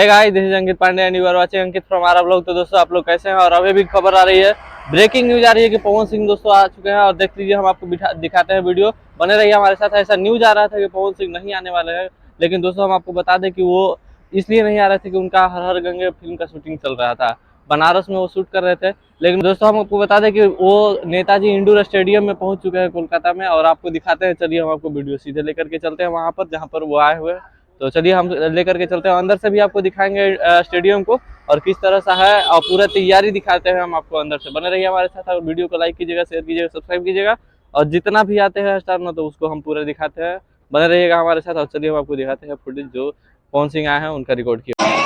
है guys, this is Ankit Pandey and you are watching Ankit from Ara blog. तो दोस्तों आप लोग कैसे हैं? और अभी भी खबर आ रही है, ब्रेकिंग न्यूज आ रही है कि पवन सिंह दोस्तों आ चुके हैं। और देख लीजिए, हम आपको दिखाते हैं वीडियो, बने रहिए हमारे साथ। ऐसा न्यूज आ रहा था कि पवन सिंह नहीं आने वाले हैं, लेकिन दोस्तों हम आपको बता दें कि वो इसलिए नहीं आ रहे थे कि उनका हर हर गंगे फिल्म का शूटिंग चल रहा था, बनारस में वो शूट कर रहे थे। लेकिन दोस्तों हम आपको बता दें कि वो नेताजी इंडोर स्टेडियम में पहुंच चुके हैं कोलकाता में, और आपको दिखाते हैं। चलिए हम आपको वीडियो सीधे लेकर के चलते हैं वहां पर जहां पर वो आए हुए हैं। तो चलिए हम लेकर के चलते हैं, अंदर से भी आपको दिखाएंगे स्टेडियम को और किस तरह सा है, और पूरा तैयारी दिखाते हैं हम आपको अंदर से। बने रहिए हमारे साथ और वीडियो को लाइक कीजिएगा, शेयर कीजिएगा, सब्सक्राइब कीजिएगा। और जितना भी आते हैं स्टार ना, तो उसको हम पूरा दिखाते हैं। बने रहिएगा हमारे साथ और चलिए हम आपको दिखाते हैं फुटेज जो पवन सिंह आए हैं उनका रिकॉर्ड किया।